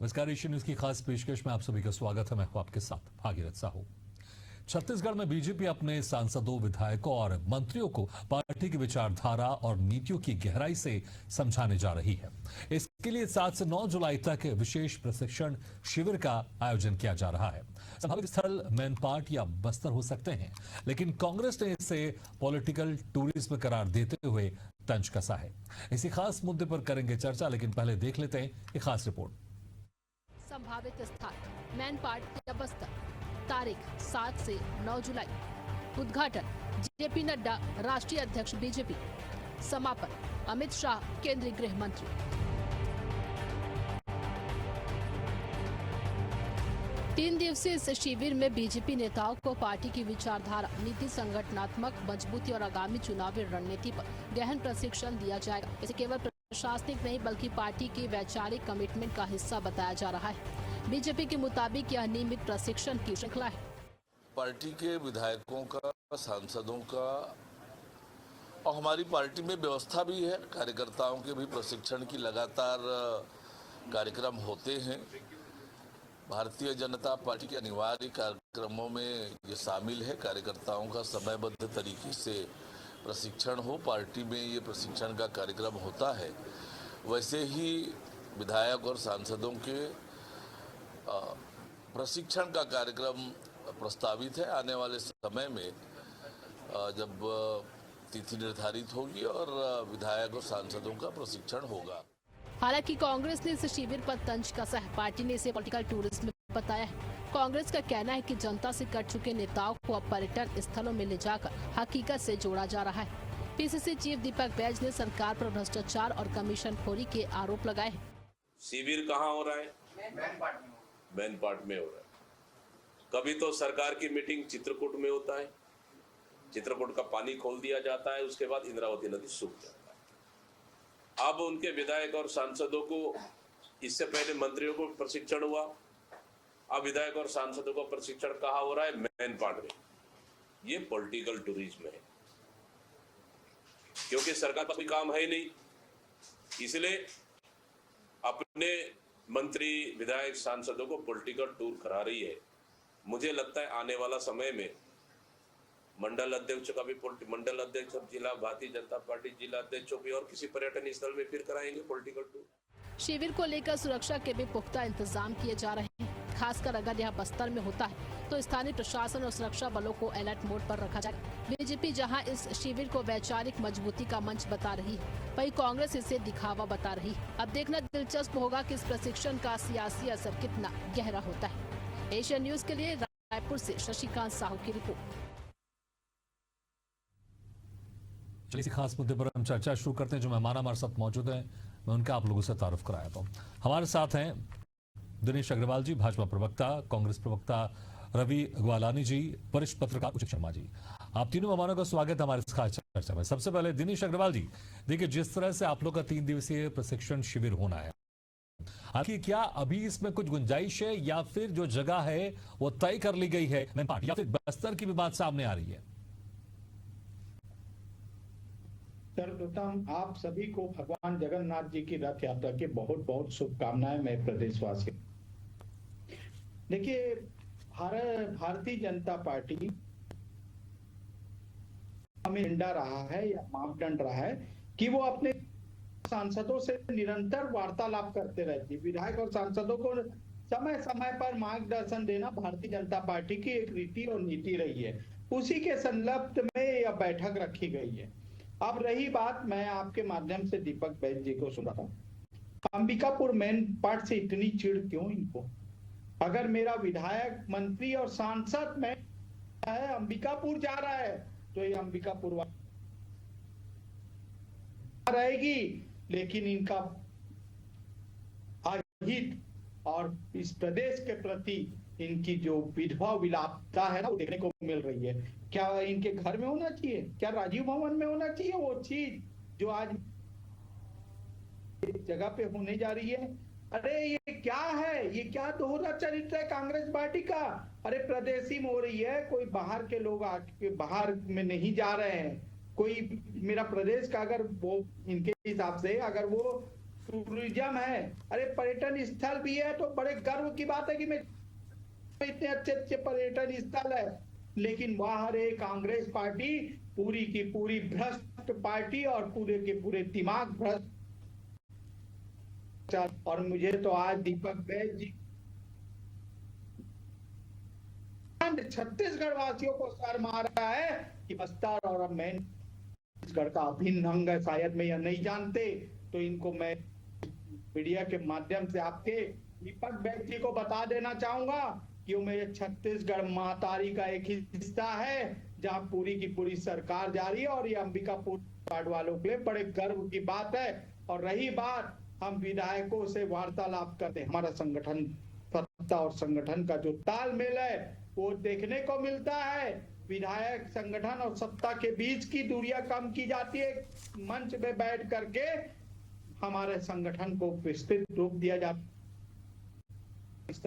नमस्कार, Asian news की खास पेशकश में आप सभी का स्वागत है। मैं हूं आपके साथ भागीरथ साहू। छत्तीसगढ़ में बीजेपी अपने सांसदों, विधायकों और मंत्रियों को पार्टी की विचारधारा और नीतियों की गहराई से समझाने जा रही है। इसके लिए 7 से 9 जुलाई तक विशेष प्रशिक्षण शिविर का आयोजन किया जा रहा है। संभावित स्थल मैनपाट या बस्तर हो सकते हैं, लेकिन कांग्रेस ने इसे पॉलिटिकल टूरिज्म करार देते हुए तंज कसा है। इसी खास मुद्दे पर करेंगे चर्चा, लेकिन पहले देख लेते हैं एक खास रिपोर्ट। संभावित स्थान मैनपाट या बस्तर, तारीख 7 से 9 जुलाई। उद्घाटन जेपी नड्डा, राष्ट्रीय अध्यक्ष बीजेपी। समापन अमित शाह, केंद्रीय गृह मंत्री। तीन दिवसीय इस शिविर में बीजेपी नेताओं को पार्टी की विचारधारा, नीति, संगठनात्मक मजबूती और आगामी चुनावी रणनीति पर गहन प्रशिक्षण दिया जाएगा। इसे केवल प्रशासनिक नहीं बल्कि पार्टी की वैचारिक कमिटमेंट का हिस्सा बताया जा रहा है। बीजेपी के मुताबिक यह नियमित प्रशिक्षण की श्रृंखला है। पार्टी के विधायकों का, सांसदों का और हमारी पार्टी में व्यवस्था भी है, कार्यकर्ताओं के भी प्रशिक्षण की लगातार कार्यक्रम होते हैं। भारतीय जनता पार्टी के अनिवार्य कार्यक्रमों में ये शामिल है। कार्यकर्ताओं का समयबद्ध तरीके से प्रशिक्षण हो, पार्टी में ये प्रशिक्षण का कार्यक्रम होता है। वैसे ही विधायक और सांसदों के प्रशिक्षण का कार्यक्रम प्रस्तावित है। आने वाले समय में जब तिथि निर्धारित होगी और विधायक और सांसदों का प्रशिक्षण होगा। हालांकि कांग्रेस ने इस शिविर पर तंज कसा है। पार्टी ने इसे पॉलिटिकल टूरिज्म बताया है। कांग्रेस का कहना है कि जनता से कट चुके नेताओं को अब पर्यटन स्थलों में ले जाकर हकीकत से जोड़ा जा रहा है। पीसीसी चीफ दीपक बैज ने सरकार पर भ्रष्टाचार और कमीशन-खोरी के आरोप लगाए हैं। शिविर कहाँ हो रहा है? मैनपाट में हो रहा है। कभी तो सरकार की मीटिंग चित्रकूट में होता है, चित्रकूट का पानी खोल दिया जाता है, उसके बाद इंद्रावती नदी सूख जाता है। अब उनके विधायक और सांसदों को, इससे पहले मंत्रियों को प्रशिक्षण हुआ, अब विधायक और सांसदों को प्रशिक्षण कहाँ हो रहा है? मैनपाट में। ये पॉलिटिकल टूरिज्म है, क्योंकि सरकार का कोई काम है ही नहीं, इसलिए अपने मंत्री, विधायक, सांसदों को पॉलिटिकल टूर करा रही है। मुझे लगता है आने वाला समय में मंडल अध्यक्ष का भी, मंडल अध्यक्ष और जिला भारतीय जनता पार्टी जिला अध्यक्षों की और किसी पर्यटन स्थल में फिर कराएंगे पॉलिटिकल टूर। शिविर को लेकर सुरक्षा के भी पुख्ता इंतजाम किए जा रहे हैं। खासकर अगर यह बस्तर में होता है तो स्थानीय प्रशासन और सुरक्षा बलों को अलर्ट मोड पर रखा जाएगा। बीजेपी जहां इस शिविर को वैचारिक मजबूती का मंच बता रही है, वहीं कांग्रेस इसे दिखावा बता रही है। अब देखना दिलचस्प होगा कि इस प्रशिक्षण का सियासी असर कितना गहरा होता है। एशियन न्यूज के लिए रायपुर से शशिकांत साहू की रिपोर्ट। इसी खास मुद्दे पर हम चर्चा शुरू करते हैं। जो मेहमान हमारे साथ मौजूद हैं, मैं उनका आप लोगों से तारुफ कराया था। हमारे साथ हैं दिनेश अग्रवाल जी, भाजपा प्रवक्ता, कांग्रेस प्रवक्ता रवि ग्वालानी जी, वरिष्ठ पत्रकार उचित शर्मा जी। आप तीनों मेहमानों का स्वागत है हमारे इस खास चर्चा में। सबसे पहले दिनेश अग्रवाल जी, देखिए जिस तरह से आप लोग का 3 दिवसीय प्रशिक्षण शिविर होना है, हालांकि क्या अभी इसमें कुछ गुंजाइश है या फिर जो जगह है वो तय कर ली गई है मैनपाट, या फिर बस्तर की भी बात सामने आ रही है? सर्वप्रथम आप सभी को भगवान जगन्नाथ जी की रथ यात्रा की बहुत बहुत शुभकामनाएं। मैं प्रदेशवासी, देखिए भारतीय जनता पार्टी हमें एजेंडा रहा है या मापदंड रहा है कि वो अपने सांसदों से निरंतर वार्तालाप करते रहती है। विधायक और सांसदों को समय समय पर मार्गदर्शन देना भारतीय जनता पार्टी की एक रीति और नीति रही है। उसी के संलग्न में यह बैठक रखी गई है। अब रही बात, मैं आपके माध्यम से दीपक बैज जी को सुना था, अंबिकापुर मैनपाट से इतनी चिढ़ क्यों इनको? अगर मेरा विधायक, मंत्री और सांसद में है अंबिकापुर जा रहा है तो ये अंबिकापुर रहेगी, लेकिन इनका अहित और इस प्रदेश के प्रति इनकी जो विधवा विलापता है ना, वो देखने को मिल रही है। क्या इनके घर में होना चाहिए? क्या राजीव भवन में होना चाहिए वो चीज जो आज जगह पे होने जा रही है? अरे ये क्या है? ये क्या दोहरा चरित्र है कांग्रेस पार्टी का? अरे प्रदेशी में हो रही है, कोई बाहर के लोग आके बाहर में नहीं जा रहे हैं। कोई मेरा प्रदेश का अगर वो इनके हिसाब से अगर वो टूरिज्म है, अरे पर्यटन स्थल भी है, तो बड़े गर्व की बात है कि मैं इतने अच्छे अच्छे पर्यटन स्थल है, लेकिन वहां रे कांग्रेस पार्टी पूरी की पूरी भ्रष्ट पार्टी और पूरे के पूरे दिमाग भ्रष्ट। और मुझे तो आज दीपक बैज जी छत्तीसगढ़ वासियों को सर मारा है कि बस्तर और मैं छत्तीसगढ़ का अभिन्न अंग है। शायद मैं यह नहीं जानते, तो इनको मैं मीडिया के माध्यम से आपके दीपक बैज जी को बता देना चाहूंगा कि वो मेरे छत्तीसगढ़ महातारी का एक हिस्सा है, जहां पूरी की पूरी सरकार जा रही है, और ये अंबिकापुर वार्ड वालों के लिए बड़े गर्व की बात है। और रही बात, हम विधायकों से वार्तालाप करते हैं, हमारा संगठन सत्ता और संगठन का जो तालमेल है वो देखने को मिलता है। विधायक संगठन और सत्ता के बीच की दूरियां कम की जाती है, मंच में बैठ करके हमारे संगठन को विस्तृत रूप दिया जाता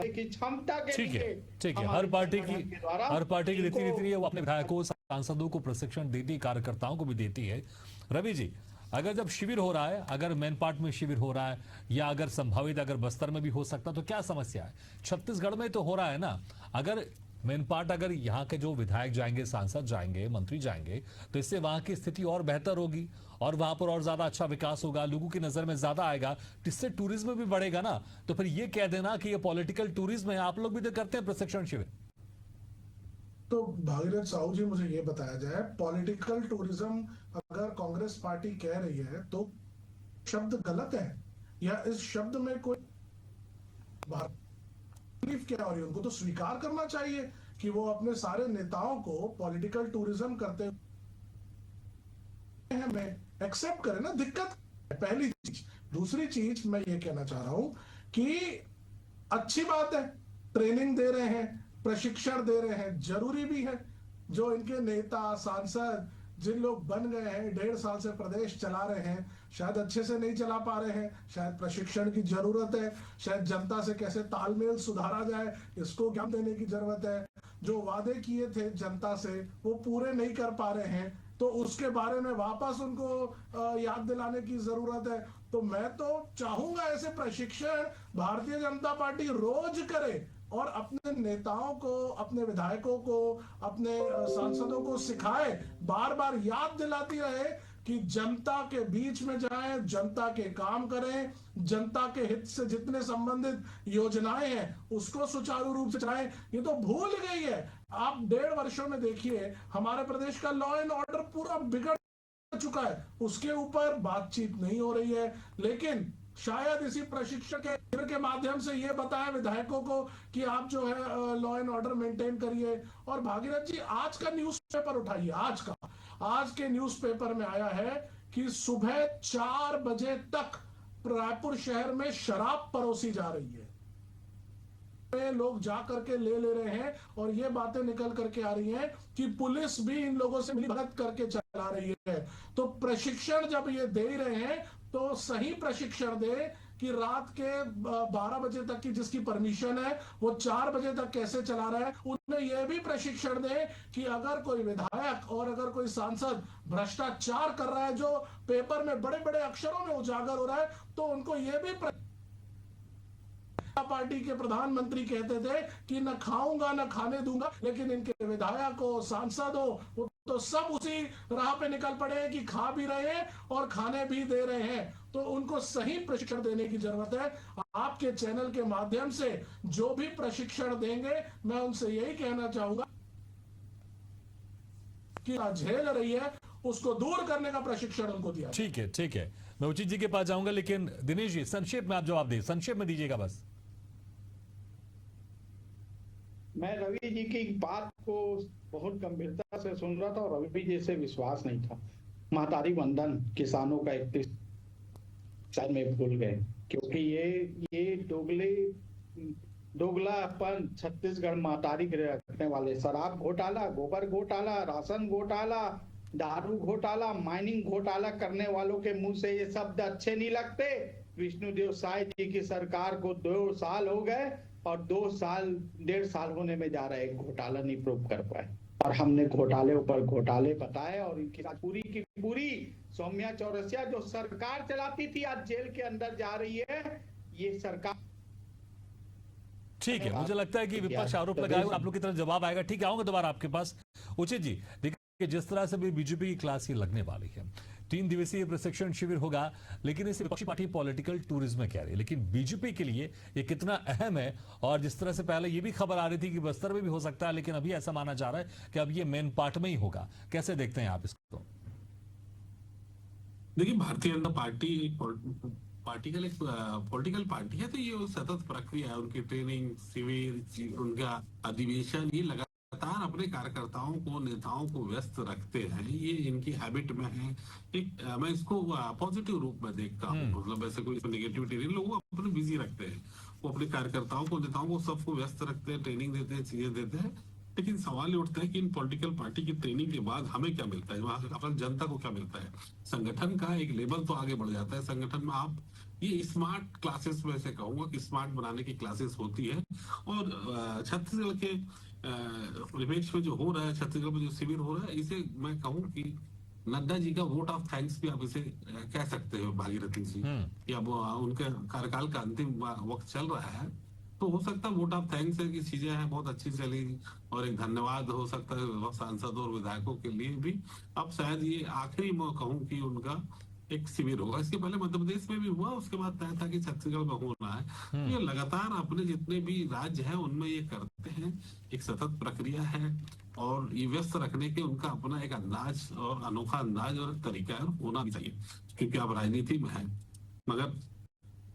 है की क्षमता के ठीक है, लिए। ठीक है। हमारे हर पार्टी संगठन के की द्वारा हर पार्टी की रीति इनको- नीति है, वो अपने विधायकों सांसदों को प्रशिक्षण देती है, कार्यकर्ताओं को भी देती है। रवि जी, अगर जब शिविर हो रहा है, अगर मेन पार्ट में शिविर हो रहा है, या अगर संभावित अगर बस्तर में भी हो सकता, तो क्या समस्या है? छत्तीसगढ़ में तो हो रहा है ना। अगर मेन पार्ट, अगर यहाँ के जो विधायक जाएंगे, सांसद जाएंगे, मंत्री जाएंगे, तो इससे वहां की स्थिति और बेहतर होगी और वहां पर और ज्यादा अच्छा विकास होगा, लोगों की नजर में ज्यादा आएगा, इससे टूरिज्म भी बढ़ेगा ना। तो फिर ये कह देना कि ये पॉलिटिकल टूरिज्म है, आप लोग भी तो करते हैं प्रशिक्षण शिविर। तो भागीरथ साहू जी, मुझे ये बताया जाए, पॉलिटिकल टूरिज्म अगर कांग्रेस पार्टी कह रही है तो शब्द गलत है, या इस शब्द में कोई तकलीफ क्या हो रही है? उनको तो स्वीकार करना चाहिए कि वो अपने सारे नेताओं को पॉलिटिकल टूरिज्म करते हैं, मैं एक्सेप्ट करें ना, दिक्कत है, पहली चीज। दूसरी चीज मैं ये कहना चाह रहा हूं कि अच्छी बात है, ट्रेनिंग दे रहे हैं, प्रशिक्षण दे रहे हैं, जरूरी भी है। जो इनके नेता सांसद जिन लोग बन गए हैं, 1.5 साल से प्रदेश चला रहे हैं, शायद अच्छे से नहीं चला पा रहे हैं, शायद प्रशिक्षण की जरूरत है, शायद जनता से कैसे तालमेल सुधारा जाए इसको ज्ञान देने की जरूरत है। जो वादे किए थे जनता से वो पूरे नहीं कर पा रहे हैं, तो उसके बारे में वापस उनको याद दिलाने की जरूरत है। तो मैं तो चाहूंगा ऐसे प्रशिक्षण भारतीय जनता पार्टी रोज करे और अपने नेताओं को, अपने विधायकों को, अपने सांसदों को सिखाए, बार बार याद दिलाती रहे कि जनता के बीच में जाएं, जनता के काम करें, जनता के हित से जितने संबंधित योजनाएं हैं उसको सुचारू रूप से चलाएं। ये तो भूल गई है। आप 1.5 वर्षों में देखिए, हमारे प्रदेश का लॉ एंड ऑर्डर पूरा बिगड़ चुका है, उसके ऊपर बातचीत नहीं हो रही है। लेकिन शायद इसी प्रशिक्षण के माध्यम से ये बताएं विधायकों को कि आप जो है लॉ एंड ऑर्डर मेंटेन करिए। और भागीरथ जी, आज का न्यूज़पेपर उठाइए, आज के न्यूज़पेपर में आया है कि सुबह 4 बजे तक रायपुर शहर में शराब परोसी जा रही है, लोग जा करके ले रहे हैं, और ये बातें निकल करके आ रही हैं कि पुलिस भी इन लोगों से मिलीभगत करके चला रही है। तो प्रशिक्षण जब ये दे रहे हैं तो सही प्रशिक्षण दे कि रात के 12 बजे तक की जिसकी परमिशन है वो 4 बजे तक कैसे चला रहा है। उन्हें यह भी प्रशिक्षण दे कि अगर कोई विधायक और अगर कोई सांसद भ्रष्टाचार कर रहा है, जो पेपर में बड़े बड़े अक्षरों में उजागर हो रहा है, तो उनको यह भी पार्टी के प्रधानमंत्री कहते थे कि न खाऊंगा न खाने दूंगा, लेकिन इनके विधायकों, सांसदों, वो तो सब उसी राह पे निकल पड़े हैं कि खा भी रहे हैं और खाने भी दे रहे हैं। तो उनको सही प्रशिक्षण देने की जरूरत है। आपके चैनल के माध्यम से जो भी प्रशिक्षण देंगे, मैं उनसे यही कहना चाहूंगा कि झेल रही है उसको दूर करने का प्रशिक्षण उनको दिया। ठीक है, ठीक है, मैं उचित जी के पास जाऊंगा, लेकिन दिनेश जी संक्षेप में आप जवाब दें, संक्षेप में दीजिएगा बस। मैं रवि जी की बात को बहुत गंभीरता से सुन रहा था और रवि जी से विश्वास नहीं था। महतारी वंदन किसानों का 31 साल में भूल गए, क्योंकि ये दोगलापन छत्तीसगढ़ महतारी के रखने वाले, शराब घोटाला, गोबर घोटाला, राशन घोटाला, दारू घोटाला, माइनिंग घोटाला करने वालों के मुंह से ये शब्द अच्छे नहीं लगते। विष्णुदेव साय जी की सरकार को 2 साल हो गए और 1.5 साल होने में जा रहा है, घोटाला नहीं प्रूव कर पाए, और हमने घोटाले ऊपर घोटाले बताए और इनकी पूरी की पूरी सौम्या चौरसिया जो सरकार चलाती थी आज जेल के अंदर जा रही है। ये सरकार ठीक है, मुझे लगता है कि विपक्ष आरोप लगाए और आप लोग की तरफ जवाब आएगा। ठीक है, आऊंगा दोबारा आपके पास। उचित जी, देखिए जिस तरह से भी बीजेपी की क्लास ये लगने वाली है, 3 दिवसीय प्रशिक्षण शिविर होगा, लेकिन इसे विपक्षी पार्टी पॉलिटिकल टूरिज्म कह रही है, लेकिन बीजेपी के लिए ये कितना अहम है? और जिस तरह से पहले ये भी खबर आ रही थी कि बस्तर में भी हो सकता है, लेकिन अभी ऐसा माना जा रहा है कि अब ये मेन पार्ट में ही होगा। कैसे देखते हैं आप इसको? देखिए, भारतीय जनता पार्टी पार्टिकल एक पॉलिटिकल पार्टी है, तो ये सतत प्रक्रिया है, उनकी ट्रेनिंग, शिविर, उनका अधिवेशन, ये लगातार अपने कार्यकर्ताओं को, नेताओं को व्यस्त रखते हैं। ये इनकी हैबिट में है। एक मैं इसको पॉजिटिव रूप में देखता हूँ, मतलब ऐसे कोई नेगेटिविटी नहीं। लोग अपने बिजी रखते हैं, वो अपने कार्यकर्ताओं को, नेताओं को, सबको व्यस्त रखते हैं, ट्रेनिंग देते हैं, चीजें देते हैं। लेकिन सवाल ये उठता है कि इन पॉलिटिकल पार्टी की ट्रेनिंग के बाद हमें क्या मिलता है, वहां अपनी जनता को क्या मिलता है? संगठन का एक लेवल तो आगे बढ़ जाता है। संगठन में आप ये स्मार्ट क्लासेस में से कहूंगा कि स्मार्ट बनाने की क्लासेस होती है। और छत्तीसगढ़ के परिवेश में जो हो रहा है, छत्तीसगढ़ में जो शिविर हो रहा है, इसे मैं कहूँ कि नड्डा जी का वोट ऑफ थैंक्स भी आप इसे कह सकते हो, भागीरथी जी। या उनके कार्यकाल का अंतिम वक्त चल रहा है, तो हो सकता है वोट ऑफ थैंक्स है कि चीजें हैं बहुत अच्छी चली, और एक धन्यवाद हो सकता है सांसदों और विधायकों के लिए भी। अब शायद ये आखिरी मैं कहूँ कि उनका एक शिविर होगा। इसके पहले मध्य प्रदेश में भी हुआ, उसके बाद तय था कि छत्तीसगढ़ में होना है। ये लगातार अपने जितने भी राज्य हैं उनमें ये करते हैं, एक सतत प्रक्रिया है, और ये व्यस्त रखने के उनका अपना एक अंदाज और अनोखा अंदाज और तरीका होना भी चाहिए, क्योंकि आप राजनीति में है। मगर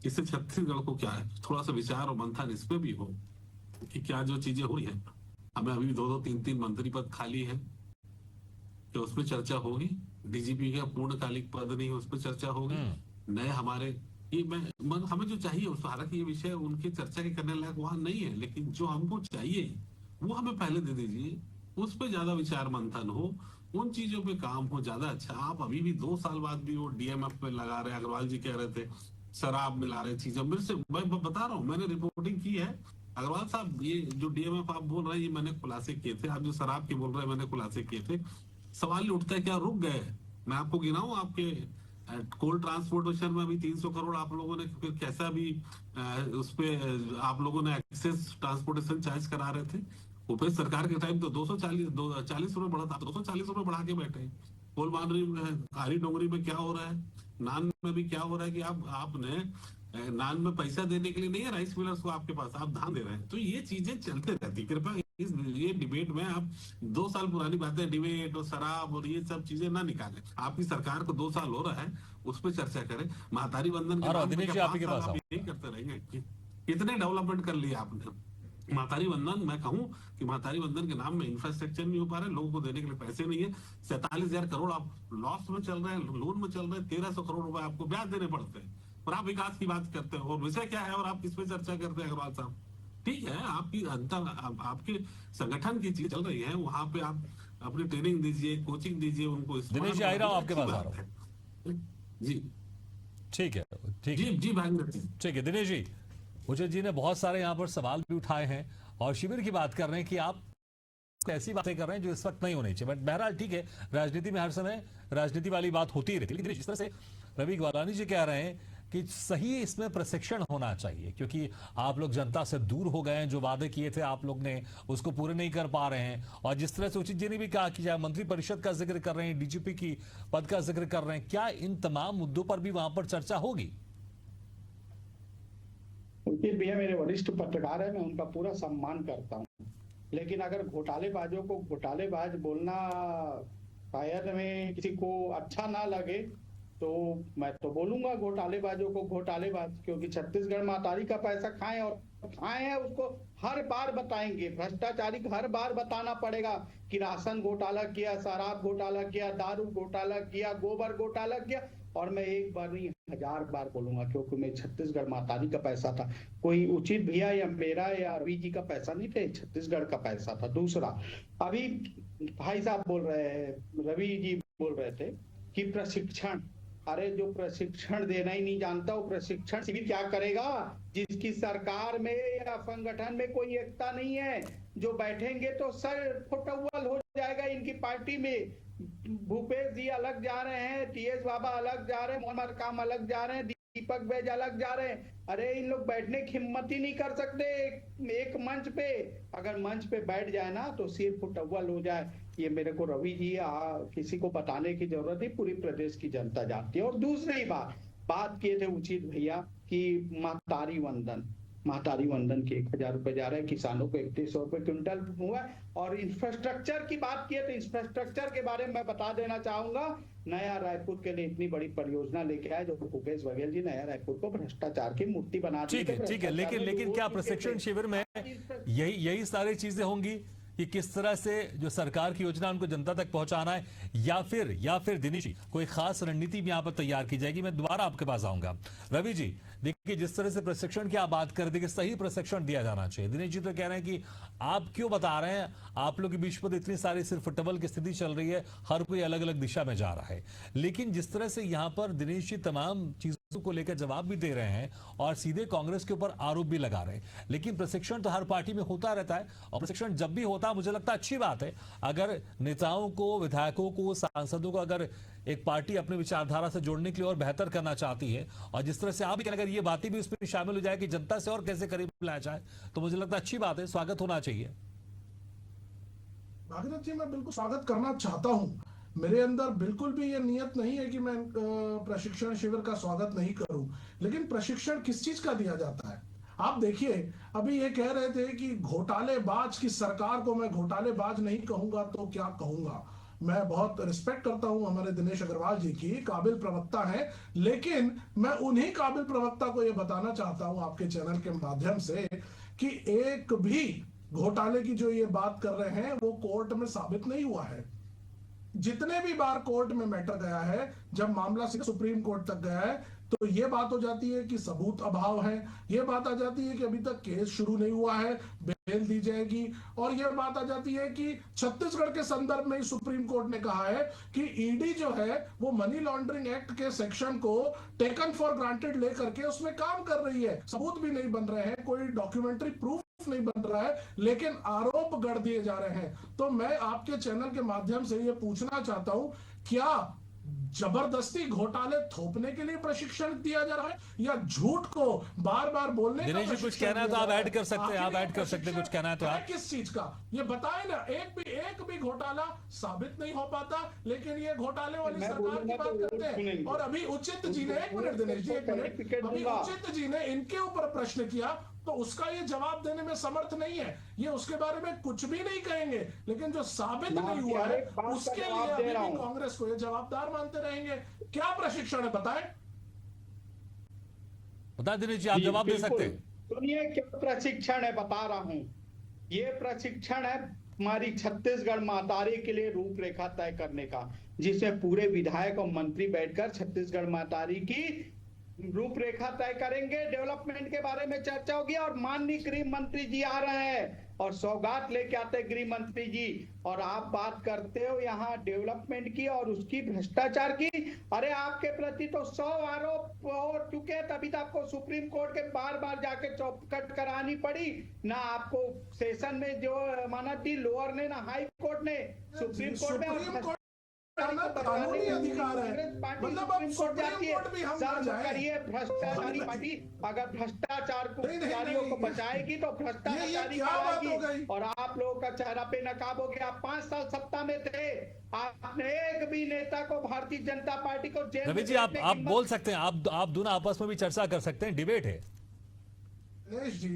इससे छत्तीसगढ़ को क्या है, थोड़ा सा विचार और मंथन इसमें भी हो कि क्या जो चीजें हुई है, हमें अभी 2-2, 3-3 मंत्री पद खाली है, तो उसमें चर्चा होगी। डीजीपी का पूर्णकालिक पद नहीं, उस पर चर्चा होगी। नए हमारे ये हमें जो चाहिए, उस हालांकि ये विषय उनकी चर्चा के करने लायक वहां नहीं है, लेकिन जो हमको चाहिए वो हमें पहले दे दीजिए, उस पर ज्यादा विचार मंथन हो, उन चीजों पे काम हो, ज्यादा अच्छा। आप अभी भी 2 साल बाद भी वो डीएमएफ में लगा रहे, अग्रवाल जी कह रहे थे शराब मिला रहे चीजें। मेरे से मैं बता रहा हूँ, मैंने रिपोर्टिंग की है। अग्रवाल साहब, ये जो डीएमएफ आप बोल रहे हैं, ये मैंने खुलासे किए थे। आप जो शराब की बोल रहे हैं, मैंने खुलासे किए थे। सवाल उठता है क्या रुक गए? मैं आपको गिनाऊं, आपके कोल ट्रांसपोर्टेशन में भी 300 करोड़ आप लोगों ने फिर कैसा भी उस पे आप लोगों ने एक्सेस ट्रांसपोर्टेशन चार्ज करा रहे थे। वो फिर सरकार के टाइम तो 240 रुपए बढ़ा था, 240 रुपए बढ़ा के बैठे। कोल मांडरी में, आरी डोंगरी में क्या हो रहा है, नान में भी क्या हो रहा है कि आपने नान में पैसा देने के लिए नहीं है राइस मिलर्स को, आपके पास आप धान दे रहे हैं। तो ये चीजें चलते रहती। कृपया ये डिबेट में आप 2 साल पुरानी बातें, डिबेट और शराब और ये सब चीजें ना निकालें। आपकी सरकार को 2 साल हो रहा है, उस पर चर्चा करें। महतारी वंदन के नाम पे आप यही करते रहेंगे? कितने डेवलपमेंट कर लिया आपने? महतारी वंदन, मैं कहूं कि महतारी वंदन के नाम में इंफ्रास्ट्रक्चर नहीं हो पा रहा है, लोगों को देने के लिए पैसे नहीं है। 47,000 करोड़ आप लॉस में चल रहे हैं, लोन में चल रहे हैं। 1300 करोड़ रुपए आपको ब्याज देने पड़ते हैं, और आप विकास की बात करते हैं। और विषय क्या है और आप किस पे चर्चा करते हैं अग्रवाल साहब? ठीक है, आपकी आपके संगठन की चीज चल रही है, वहां पे आप अपनी ट्रेनिंग दीजिए, कोचिंग दीजिए उनको। दिनेश जी, आ रहा हूं आपके पास, आ रहा हूं जी। ठीक है, ठीक जी जी भाई, ठीक है। दिनेश जी, उचित जी ने बहुत सारे यहाँ पर सवाल भी उठाए हैं और शिविर की बात कर रहे हैं कि आप ऐसी बातें कर रहे हैं जो इस वक्त नहीं होनी चाहिए। बट बहरहाल ठीक है, राजनीति में हर समय राजनीति वाली बात होती ही रहती है। लेकिन जिस तरह से रवि ग्वालानी जी कह रहे हैं कि सही इसमें प्रशिक्षण होना चाहिए, क्योंकि आप लोग जनता से दूर हो गए हैं। जो वादे किए थे आप लोग ने उसको पूरे नहीं कर पा रहे हैं। और जिस तरह से उचित जी ने भी कहा कि चाहे मंत्री परिषद का जिक्र कर रहे हैं, डीजीपी की पद का जिक्र कर रहे हैं, क्या इन तमाम मुद्दों पर भी वहां पर चर्चा होगी? उचित भैया मेरे वरिष्ठ पत्रकार है, मैं उनका पूरा सम्मान करता हूँ, लेकिन अगर घोटालेबाजों को घोटालेबाज बोलना शायद में किसी को अच्छा ना लगे, तो मैं तो बोलूंगा घोटालेबाजों को घोटालेबाज, क्योंकि छत्तीसगढ़ महतारी का पैसा खाएं और खाए हैं उसको हर बार बताएंगे। भ्रष्टाचारी हर बार बताना पड़ेगा कि राशन घोटाला किया, शराब घोटाला किया, दारू घोटाला किया, गोबर घोटाला किया। और मैं एक बार नहीं 1000 बार बोलूंगा, क्योंकि मैं छत्तीसगढ़ महतारी का पैसा था, कोई उचित भैया या मेरा या रवि जी का पैसा नहीं थे, छत्तीसगढ़ का पैसा था। दूसरा, अभी भाई साहब बोल रहे हैं, रवि जी बोल रहे थे कि प्रशिक्षण, अरे जो प्रशिक्षण देना ही नहीं जानता वो प्रशिक्षण शिविर क्या करेगा? जिसकी सरकार में या संगठन में कोई एकता नहीं है, जो बैठेंगे तो सर फुटबॉल हो जाएगा इनकी पार्टी में। भूपेश जी अलग जा रहे हैं, टीएस बाबा अलग जा रहे हैं, मोहम्मद काम अलग जा रहे हैं, दीपक बैज अलग जा रहे हैं। अरे इन लोग बैठने की हिम्मत ही नहीं कर सकते एक मंच पे। अगर मंच पे बैठ जाए ना तो सिर फुटअव्वल हो जाए। ये मेरे को रवि जी किसी को बताने की जरूरत नहीं, पूरी प्रदेश की जनता जानती है। और दूसरी बात किए थे उचित भैया कि महतारी वंदन के 1000 रुपए जा रहे हैं, किसानों को 3100 रुपए क्विंटल हुआ है। और इंफ्रास्ट्रक्चर की बात किए तो इंफ्रास्ट्रक्चर के बारे में मैं बता देना चाहूंगा, नया रायपुर के लिए इतनी बड़ी परियोजना लेके आए जो भूपेश बघेल जी नया रायपुर को भ्रष्टाचार की मूर्ति बना दी। ठीक है, लेकिन क्या प्रशिक्षण शिविर में यही सारी चीजें होंगी कि किस तरह से जो सरकार की योजना उनको जनता तक पहुंचाना है, या फिर दिनेश जी कोई खास रणनीति भी यहाँ पर तैयार की जाएगी? मैं दोबारा आपके पास आऊंगा। रवि जी देखिए, जिस तरह से प्रशिक्षण की आप बात कर देंगे, सही प्रशिक्षण दिया जाना चाहिए। दिनेश जी तो कह रहे हैं कि आप क्यों बता रहे हैं, आप लोग के बीच पर इतनी सारी सिर्फ फुटबॉल की स्थिति चल रही है, हर कोई अलग अलग दिशा में जा रहा है। लेकिन जिस तरह से यहाँ पर दिनेश जी तमाम चीजों को लेकर जवाब भी दे रहे हैं और सीधे कांग्रेस के ऊपर आरोप भी लगा रहे हैं, लेकिन प्रशिक्षण तो हर पार्टी में होता रहता है और प्रशिक्षण जब भी होता है मुझे लगता है अच्छी बात है। अगर नेताओं को, विधायकों को, सांसदों को अगर एक पार्टी अपनी विचारधारा से जोड़ने के लिए और बेहतर करना चाहती है, और जिस तरह से आप अगर ये बातें भी उसमें शामिल हो जाए कि जनता से और कैसे करीब लाया जाए, तो मुझे लगता है अच्छी बात है, स्वागत होना चाहिए। भागीरथ जी, मैं बिल्कुल स्वागत करना चाहता हूं। मेरे अंदर बिल्कुल भी ये नियत नहीं है कि मैं प्रशिक्षण शिविर का स्वागत नहीं करूं, लेकिन प्रशिक्षण किस चीज का दिया जाता है? आप देखिए, अभी ये कह रहे थे कि घोटालेबाज की सरकार को मैं घोटालेबाज नहीं कहूंगा तो क्या कहूंगा। मैं बहुत रिस्पेक्ट करता हूं हमारे दिनेश अग्रवाल जी की, काबिल प्रवक्ता हैं, लेकिन मैं उन्हीं काबिल प्रवक्ता को ये बताना चाहता हूं आपके चैनल के माध्यम से कि एक भी घोटाले की जो ये बात कर रहे हैं वो कोर्ट में साबित नहीं हुआ है। जितने भी बार कोर्ट में मैटर गया है, जब मामला सुप्रीम कोर्ट तक गया है, तो ये बात हो जाती है कि सबूत अभाव है, ये बात आ जाती है कि अभी तक केस शुरू नहीं हुआ है, बेल दी जाएगी, और ये बात आ जाती है कि छत्तीसगढ़ के संदर्भ में सुप्रीम कोर्ट ने कहा है कि ईडी जो है वो मनी लॉन्ड्रिंग एक्ट के सेक्शन को टेकन फॉर ग्रांटेड लेकर के उसमें काम कर रही है। सबूत भी नहीं बन रहे हैं, कोई डॉक्यूमेंट्री प्रूफ नहीं बन रहा है, लेकिन आरोप गढ़ दिए जा रहे हैं। तो मैं आपके चैनल के माध्यम से ये पूछना चाहता हूं, क्या जबरदस्ती घोटाले थोपने के लिए प्रशिक्षण दिया जा रहा है या झूठ को बार बार बोलने का? दिनेश जी कुछ कहना है तो आप ऐड कर सकते हैं, आप ऐड कर सकते हैं, कुछ कहना है तो आप। किस चीज का ये बताएं ना। एक भी घोटाला साबित नहीं हो पाता, लेकिन ये घोटाले वाली सरकार की बात करते हैं। और अभी उचित जी ने, एक मिनट दिनेश जी, एक मिनट, अभी उचित जी ने इनके ऊपर प्रश्न किया तो उसका ये जवाब देने में समर्थ नहीं है। ये उसके बारे में कुछ भी नहीं कहेंगे, लेकिन जो साबित नहीं हुआ है उसके लिए अभी भी कांग्रेस को ये जवाबदार मानते रहेंगे। क्या प्रशिक्षण है, बताएं। बता दिनेश जी, आप जवाब दे सकते हैं। सुनिए क्या प्रशिक्षण है, बता रहा हूं। ये प्रशिक्षण है हमारी छत्तीसगढ़ महतारी के लिए रूपरेखा तय करने का, जिसमें पूरे विधायक और मंत्री बैठकर छत्तीसगढ़ महतारी की रूपरेखा तय करेंगे, डेवलपमेंट के बारे में चर्चा होगी। और माननीय गृह मंत्री जी आ रहे हैं और सौगात लेके आते हैं गृह मंत्री जी, और आप बात करते हो यहाँ डेवलपमेंट की और उसकी भ्रष्टाचार की। अरे आपके प्रति तो 100 आरोप हो चुके हैं, तभी तो आपको सुप्रीम कोर्ट के बार बार जाके चौकट करानी पड़ी ना। आपको सेशन में जो माना थी लोअर ने ना हाई कोर्ट ने, सुप्रीम कोर्ट में कानूनी अधिकार है, मतलब अब सुप्रीम कोर्ट भी हम ना जाए। भ्रष्टाचारी पार्टी अगर भ्रष्टाचार को बचाएगी तो भ्रष्टाचारी कराएगी। और आप लोगों का चेहरा पे नकाब हो गया। 5 साल सत्ता में थे, आपने एक भी नेता को, भारतीय जनता पार्टी को जेल। रवि जी आप बोल सकते हैं, आप दोनों आपस में भी चर्चा कर सकते हैं, डिबेट है। दिनेश जी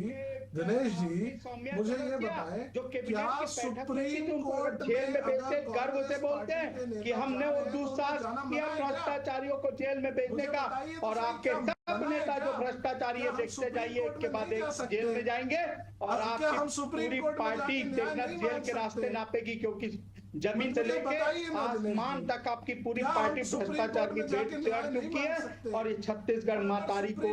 मुझे ये बताएं, क्या सुप्रीम कोर्ट जेल में भेजते गर्व से बोलते हैं कि हमने वो दुस्साहस किया भ्रष्टाचारियों को जेल में भेजने का, और आपके सब नेता जो भ्रष्टाचारी है देखते जाइए एक के बाद एक जेल में जाएंगे, और आपकी पूरी पार्टी देखना जेल के रास्ते नापेगी, क्योंकि जमीन से लेके आसमान तक आपकी पूरी पार्टी भ्रष्टाचार की बेट चढ़ चुकी है। और ये छत्तीसगढ़ महतारी को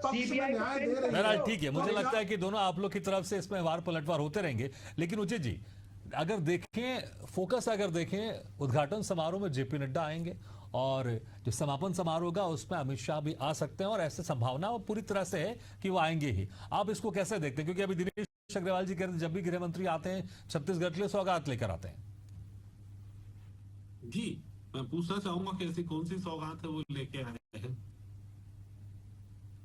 सीबीआई। ठीक है, मुझे लगता है कि दोनों आप लोग की तरफ से इसमें वार पलटवार होते रहेंगे, लेकिन उचित जी अगर देखें, फोकस अगर देखें, उद्घाटन समारोह में जेपी नड्डा आएंगे और जो समापन समारोह होगा उसमें अमित शाह भी आ सकते हैं, और ऐसे संभावना पूरी तरह से है कि वो आएंगे ही। आप इसको कैसे देखते हैं, क्योंकि अभी दिनेश अग्रवाल जी कह रहे हैं जब भी गृह मंत्री आते हैं छत्तीसगढ़ के लिए सौगात लेकर आते हैं। जी, मैं पूछना चाहूंगा कि ऐसी कौन सी सौगात है वो लेके आए हैं,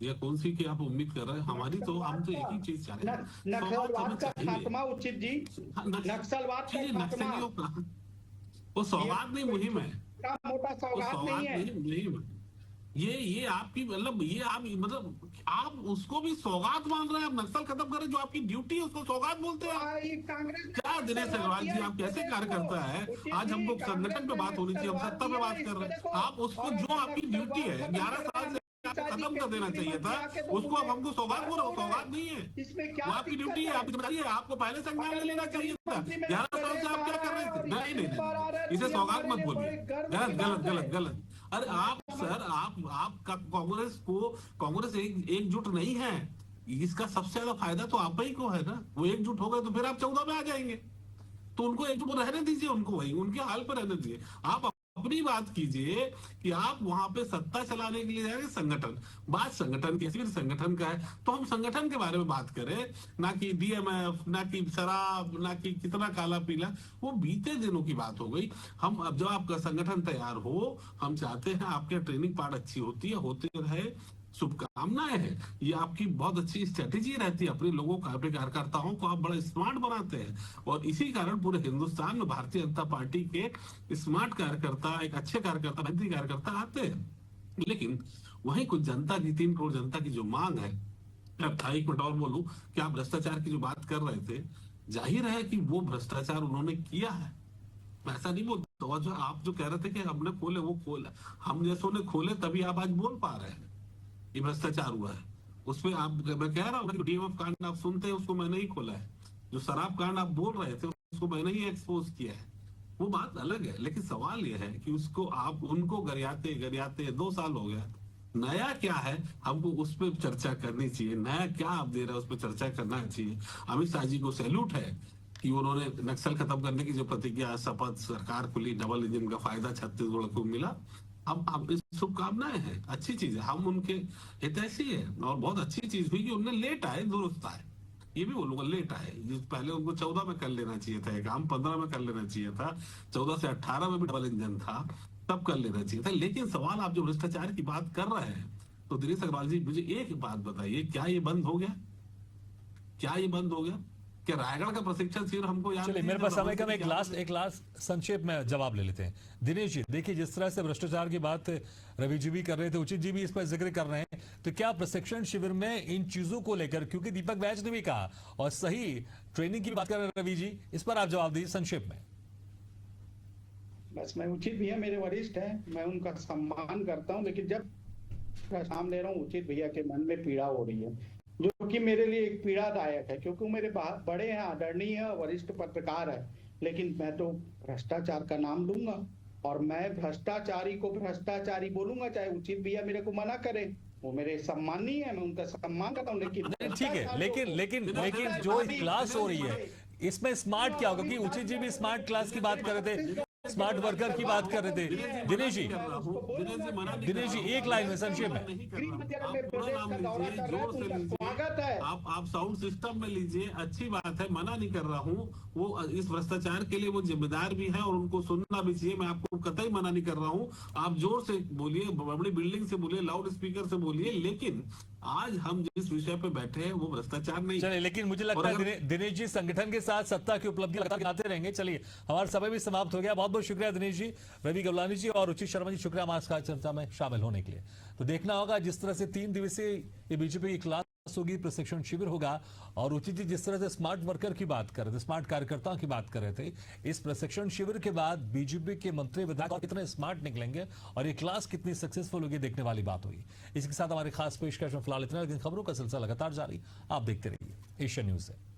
या कौन सी की आप उम्मीद कर रहे हैं? हमारी तो हम तो एक ही चीज चाह रहे हैं, सौगात हमें नक्सलवाद का चाहिए। खात्मा उचित जी, हाँ, नक्सलवाद का चाहिए, खात्मा नक्सलियों का वो सौगात नहीं, मुहिम है। का मोटा वो सौगात सौगात नहीं है। नहीं है। ये आपकी मतलब ये आप मतलब आप उसको भी सौगात मान रहे हैं। आप नक्सल खत्म करें, जो आपकी ड्यूटी है उसको सौगात बोलते हैं आप। ये कांग्रेस ने क्या दिनेश नक्सलवाद अग्रवाल जी, किया, आप कैसे इसको कार्यकर्ता है? देखो। आज हमको उचित जी, संगठन पे बात होनी चाहिए, हम कांग्रेस सत्ता पे ने बात कर रहे हैं। नक्सलवाद आप उसको किया, जो आपकी ड्यूटी है 11 साल से आपको खत्म कर देना चाहिए था, उसको अब हमको सौगात बोलो। सौगात नहीं है, इसमें क्या वो आपकी ड्यूटी है, आपकी जिम्मेदारी है। आपको पहले संज्ञान ले लेना चाहिए था। 11 साल से आप क्या कर रहे थे? नहीं, इसे सौगात मत बोलिए, गलत गलत गलत गलत। अरे आप सर, आप कांग्रेस एकजुट नहीं है। इसका सबसे ज्यादा फायदा तो आप ही को है ना। वो एकजुट हो गए तो फिर आप 14 में आ जाएंगे, तो उनको एकजुट रहने दीजिए, उनको वही उनके हाल पर रहने दीजिए। आप अपनी बात कीजिए कि आप वहां पे सत्ता चलाने के लिए जाएंगे। संगठन, बात संगठन की, फिर संगठन का है तो हम संगठन के बारे में बात करें, ना कि डीएमएफ, ना कि शराब, ना कि कितना काला पीला। वो बीते दिनों की बात हो गई। हम अब जब आपका संगठन तैयार हो, हम चाहते हैं आपके ट्रेनिंग पार्ट अच्छी होती है, होते रहे, शुभकामनाएं हैं। ये आपकी बहुत अच्छी स्ट्रेटेजी रहती है, अपने लोगों का, अपने कार्यकर्ताओं को आप बड़ा स्मार्ट बनाते हैं। और इसी कारण पूरे हिंदुस्तान में भारतीय जनता पार्टी के स्मार्ट कार्यकर्ता, एक अच्छे कार्यकर्ता, मेहनती कार्यकर्ता आते हैं। लेकिन वहीं कुछ जनता की, 3 करोड़ जनता की जो मांग है, अब 1 मिनट और बोलूं कि आप भ्रष्टाचार की जो बात कर रहे थे, जाहिर है कि वो भ्रष्टाचार उन्होंने किया है, मैं ऐसा नहीं बोलता। और जो आप जो कह रहे थे कि हमने खोले, वो खोला, हम जैसों ने खोले, तभी आप आज बोल पा रहे हैं ये भ्रष्टाचार हुआ है। उसमें आप, मैं कह रहा हूँ, डीएमएफ कांड आप सुनते हैं, उसको मैंने ही खोला है। जो शराब कांड आप बोल रहे थे, उसको मैंने ही एक्सपोज किया है। वो बात अलग है, लेकिन सवाल ये है कि उसको आप उनको गरियाते गरियाते 2 साल हो गया। नया क्या है, हमको उस पर चर्चा करनी चाहिए। नया क्या आप दे रहे हैं, उस पर चर्चा करना चाहिए। अमित शाह जी को सैल्यूट है कि उन्होंने नक्सल खत्म करने की जो प्रतिज्ञा, शपथ सरकार को ली, डबल इंजन का फायदा छत्तीसगढ़ को मिला। अब इस शुभकामनाएं हैं, अच्छी चीज है, हम उनके हितैषी है। और बहुत अच्छी चीज हुई कि उनने लेट आए, दुरुस्त आए, ये भी बोलूंगा, लेट आए। पहले उनको 14 में कर लेना चाहिए था, काम 15 में कर लेना चाहिए था, 14 से 18 में भी डबल इंजन था, तब कर लेना चाहिए था। लेकिन सवाल, आप जो भ्रष्टाचार की बात कर रहे हैं, तो दिनेश अग्रवाल जी मुझे एक बात बताइए, क्या ये बंद हो गया? क्या ये बंद हो गया? क्या रायगढ़ का प्रशिक्षण शिविर हमको याद? चलिए, मेरे पास समय कम, एक लास्ट संक्षेप में जवाब ले लेते हैं। दिनेश जी, देखिए, जिस तरह से भ्रष्टाचार की बात रवि जी भी कर रहे थे, उचित जी भी इस पर जिक्र कर रहे हैं, तो क्या प्रशिक्षण शिविर में इन चीजों को लेकर, क्योंकि दीपक बैज ने भी कहा और सही ट्रेनिंग की बात कर रहे हैं रवि जी, इस पर आप जवाब दीजिए संक्षेप में। बस, मैं उचित भैया मेरे वरिष्ठ हैं, मैं उनका सम्मान करता हूं, लेकिन जब नाम ले रहा हूं, उचित भैया के मन में पीड़ा हो रही है, जो कि मेरे लिए एक पीड़ादायक है, क्योंकि वो मेरे बड़े हैं, आदरणीय है, वरिष्ठ पत्रकार है। लेकिन मैं तो भ्रष्टाचार का नाम लूंगा और मैं भ्रष्टाचारी को भ्रष्टाचारी बोलूंगा, चाहे उचित भैया मेरे को मना करे। वो मेरे सम्मानीय है, मैं उनका सम्मान करता हूँ। लेकिन ठीक है, लेकिन जो क्लास हो रही है, इसमें स्मार्ट क्या होगा? कि उचित जी भी स्मार्ट क्लास की बात कर रहे थे, स्मार्ट वर्कर की बात कर रहे थे। दिनेश जी एक लाइन में संक्षेप में। स्वागत है। आप साउंड सिस्टम में लीजिए, अच्छी बात है, मना नहीं कर रहा हूँ। वो इस भ्रष्टाचार के लिए वो जिम्मेदार भी है और उनको सुनना भी चाहिए। मैं आपको कतई मना नहीं कर रहा हूँ। आप जोर से बोलिए, बड़ी बिल्डिंग से बोलिए, लाउड स्पीकर से बोलिए, लेकिन आज हम जिस विषय पे बैठे हैं वो भ्रष्टाचार नहीं। चलिए, लेकिन मुझे लगता है दिनेश जी संगठन के साथ सत्ता की उपलब्धि लगाते रहेंगे। चलिए, हमारा समय भी समाप्त हो गया। बहुत बहुत शुक्रिया दिनेश जी, रवि गवलानी जी और उचित शर्मा जी, शुक्रिया हमारे साथ चर्चा में शामिल होने के लिए। तो देखना होगा जिस तरह से 3 दिवसीय ये बीजेपी की क्लास होगी, प्रशिक्षण शिविर होगा, और उचित जी जिस तरह से स्मार्ट वर्कर की बात कर रहे थे, स्मार्ट कार्यकर्ताओं की बात कर रहे थे, इस प्रशिक्षण शिविर के बाद बीजेपी के मंत्री विधायक कितने स्मार्ट निकलेंगे और ये क्लास कितनी सक्सेसफुल होगी, देखने वाली बात होगी। इसके साथ हमारी खास पेशकश में फिलहाल इतना, लेकिन खबरों का सिलसिला लगातार जारी, आप देखते रहिए एशियन न्यूज़ से।